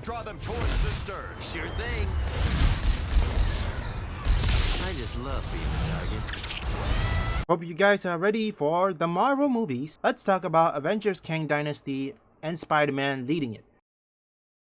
Draw them towards the stern. Sure thing. I just love being the target. Hope you guys are ready for the Marvel movies. Let's talk about Avengers Kang Dynasty and Spider-Man leading it.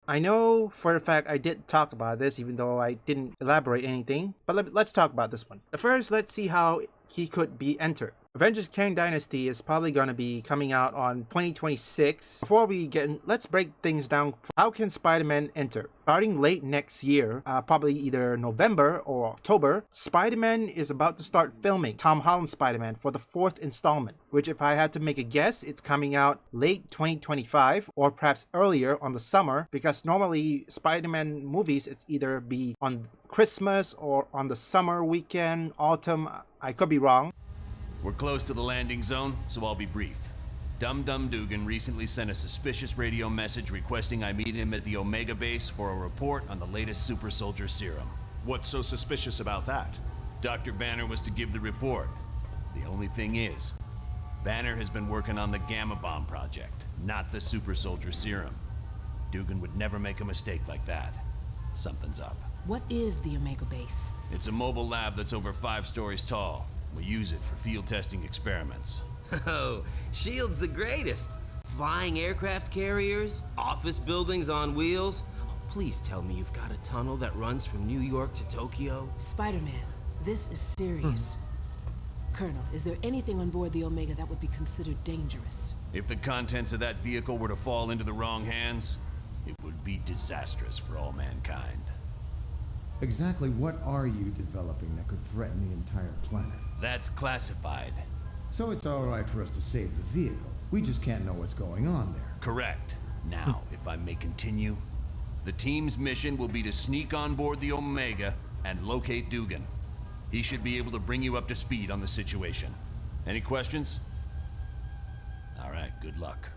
I know for a fact I did talk about this even though I didn't elaborate anything, but let's talk about this one. First, let's see how he could be entered. Avengers Kang Dynasty is probably going to be coming out on 2026. Before we get in, let's break things down. How can Spider-Man enter? Starting late next year, probably either November or October, Spider-Man is about to start filming Tom Holland's Spider-Man for the 4th installment, which if I had to make a guess, it's coming out late 2025 or perhaps earlier on the summer, because normally Spider-Man movies, it's either be on Christmas or on the summer weekend, autumn. I could be wrong. We're close to the landing zone, so I'll be brief. Dum Dum Dugan recently sent a suspicious radio message requesting I meet him at the Omega base for a report on the latest super soldier serum. What's so suspicious about that? Dr. Banner was to give the report. The only thing is, Banner has been working on the Gamma Bomb project, not the super soldier serum. Dugan would never make a mistake like that. Something's up. What is the Omega base? It's a mobile lab that's over 5 stories tall. We use it for field testing experiments. Oh, S.H.I.E.L.D.'s the greatest. Flying aircraft carriers, office buildings on wheels. Oh, please tell me you've got a tunnel that runs from New York to Tokyo. Spider-Man, this is serious. Colonel, is there anything on board the Omega that would be considered dangerous? If the contents of that vehicle were to fall into the wrong hands, it would be disastrous for all mankind. Exactly what are you developing that could threaten the entire planet? That's classified. So it's all right for us to save the vehicle. We just can't know what's going on there. Correct. Now, if I may continue, the team's mission will be to sneak on board the Omega and locate Dugan. He should be able to bring you up to speed on the situation. Any questions? All right, good luck.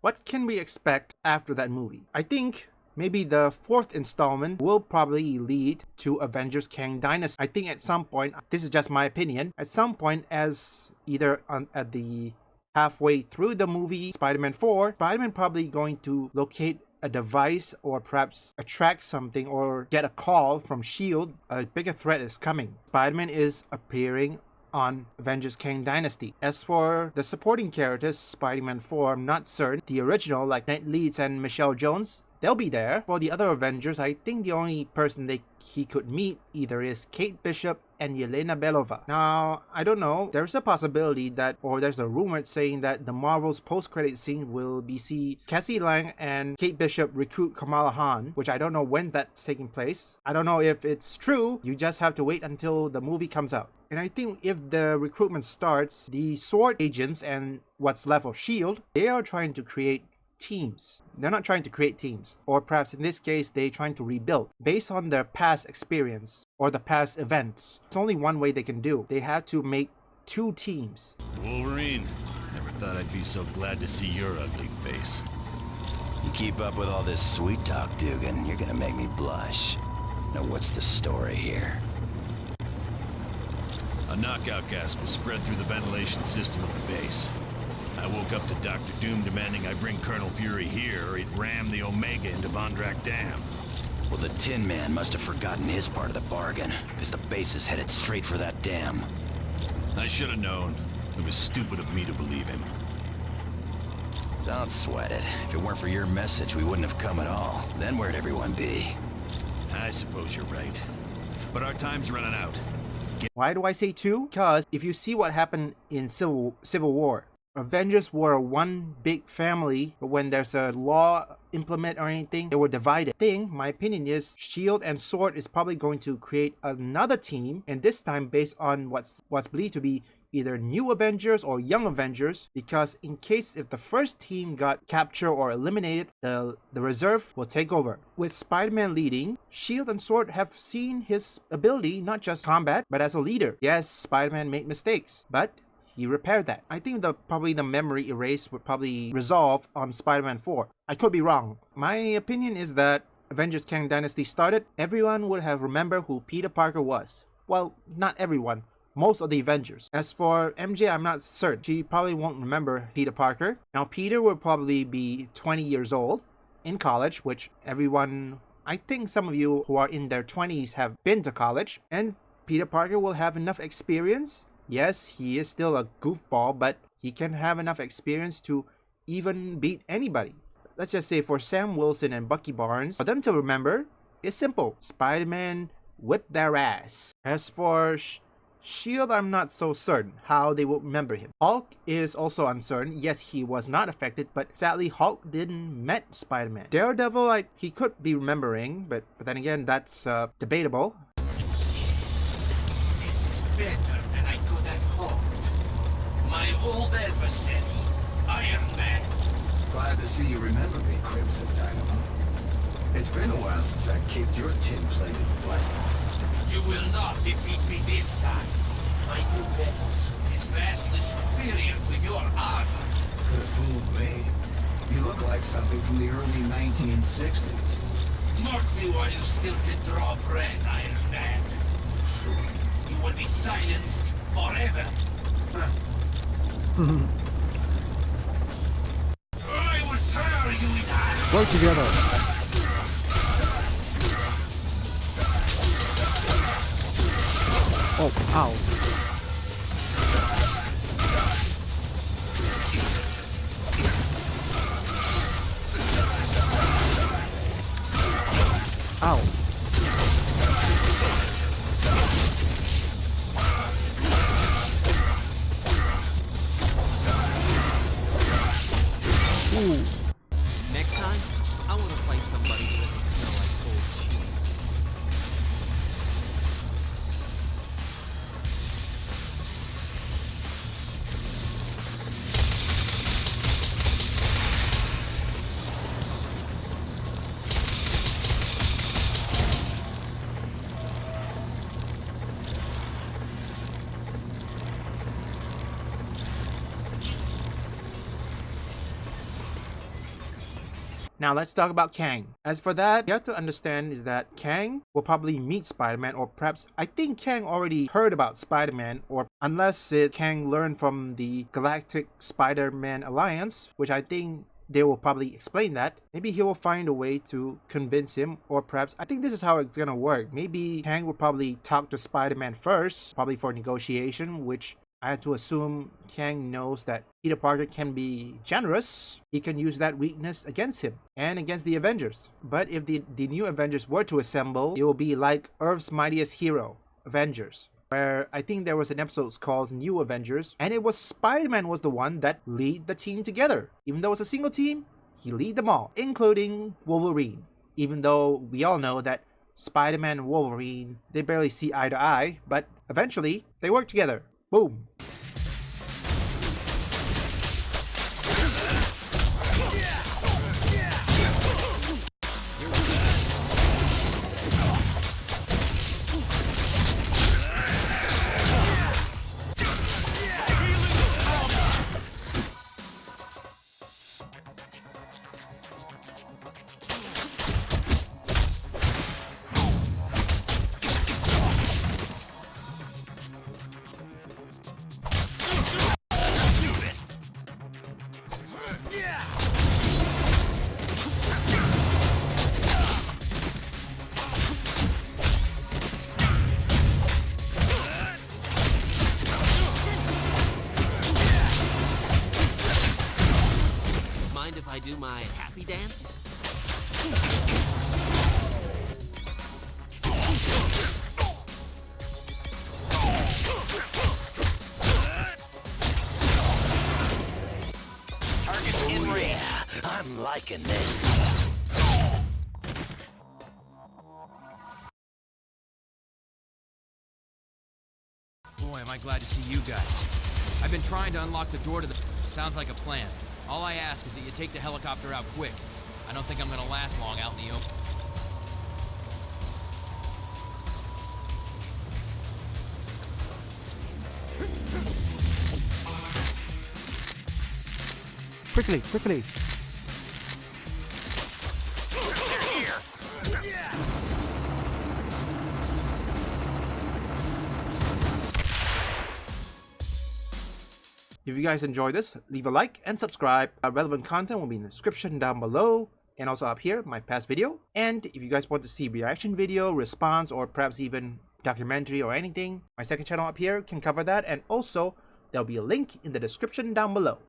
What can we expect after that movie? I think maybe the 4th installment will probably lead to Avengers Kang Dynasty. I think at some point, this is just my opinion, at some point as either at the halfway through the movie Spider-Man 4, Spider-Man probably going to locate a device or perhaps attract something or get a call from S.H.I.E.L.D. A bigger threat is coming. Spider-Man is appearing on Avengers Kang Dynasty. As for the supporting characters, Spider-Man 4, I'm not certain. The original, like Nate Leeds and Michelle Jones, they'll be there. For the other Avengers, I think the only person he could meet either is Kate Bishop and Yelena Belova. Now, I don't know. There's a possibility that, or there's a rumor saying that the Marvel's post-credit scene will be see Cassie Lang and Kate Bishop recruit Kamala Khan, which I don't know when that's taking place. I don't know if it's true. You just have to wait until the movie comes out. And I think if the recruitment starts, the SWORD agents and what's left of S.H.I.E.L.D., they are trying to create teams. They're not trying to create teams, or perhaps in this case they're trying to rebuild based on their past experience or the past events. It's only one way they can do. They have to make 2 teams. Wolverine, never thought I'd be so glad to see your ugly face. You keep up with all this sweet talk, Dugan, you're gonna make me blush. Now what's the story here? A knockout gas was spread through the ventilation system of the base. I woke up to Dr. Doom demanding I bring Colonel Fury here or he'd ram the Omega into Vondrak Dam. Well, the Tin Man must have forgotten his part of the bargain, because the base is headed straight for that dam. I should have known. It was stupid of me to believe him. Don't sweat it. If it weren't for your message, we wouldn't have come at all. Then where'd everyone be? I suppose you're right. But our time's running out. Why do I say 2? Because if you see what happened in Civil War, Avengers were one big family, but when there's a law implement or anything, they were divided. My opinion is S.H.I.E.L.D. and SWORD is probably going to create another team, and this time based on what's believed to be either new Avengers or young Avengers, because in case if the first team got captured or eliminated, the reserve will take over. With Spider-Man leading, S.H.I.E.L.D. and SWORD have seen his ability not just combat, but as a leader. Yes, Spider-Man made mistakes, but he repaired that. I think probably the memory erase would probably resolve on Spider-Man 4. I could be wrong. My opinion is that Avengers Kang Dynasty started, everyone would have remembered who Peter Parker was. Well, not everyone. Most of the Avengers. As for MJ, I'm not certain. She probably won't remember Peter Parker. Now, Peter will probably be 20 years old. in college, which everyone, I think some of you who are in their 20s have been to college, and Peter Parker will have enough experience. Yes, he is still a goofball, but he can have enough experience to even beat anybody. Let's just say for Sam Wilson and Bucky Barnes, for them to remember, it's simple. Spider-Man whipped their ass. As for Shield, I'm not so certain how they will remember him. Hulk is also uncertain. Yes, he was not affected, but sadly Hulk didn't met Spider-Man. Daredevil, he could be remembering, but then again, that's debatable. This is better than I could have hoped. My old adversary, Iron Man. Glad to see you remember me, Crimson Dynamo. It's been a while since I kicked your tin-plated butt. You will not defeat me this time. My new battle suit is vastly superior to your armor. Could have fooled me. You look like something from the early 1960s. Mark me while you still can draw breath, Iron Man. Soon, you will be silenced forever. I will tear you in half. Work together. Oh, ow. Ow. Ooh. Next time, I want to fight somebody who doesn't smell like cold cheese. Now let's talk about Kang. As for that, you have to understand is that Kang will probably meet Spider-Man, or perhaps I think Kang already heard about Spider-Man, or unless Kang learned from the Galactic Spider-Man Alliance, which I think they will probably explain that. Maybe he will find a way to convince him, or perhaps I think this is how it's gonna work. Maybe Kang will probably talk to Spider-Man first, probably for negotiation, which I had to assume Kang knows that Peter Parker can be generous. He can use that weakness against him and against the Avengers. But if the new Avengers were to assemble, it will be like Earth's mightiest hero, Avengers. Where I think there was an episode called New Avengers, and it was Spider-Man was the one that lead the team together. Even though it's a single team, he lead them all, including Wolverine. Even though we all know that Spider-Man and Wolverine, they barely see eye to eye, but eventually they work together. Boom. Mind if I do my happy dance? Oh yeah, I'm liking this. Boy, am I glad to see you guys. I've been trying to unlock the door to the... Sounds like a plan. All I ask is that you take the helicopter out quick. I don't think I'm gonna last long out in the open. Quickly, quickly. If you guys enjoyed this, leave a like and subscribe. Relevant content will be in the description down below. and also up here, my past video. And if you guys want to see reaction video, response, or perhaps even documentary or anything, my second channel up here can cover that, and also there'll be a link in the description down below.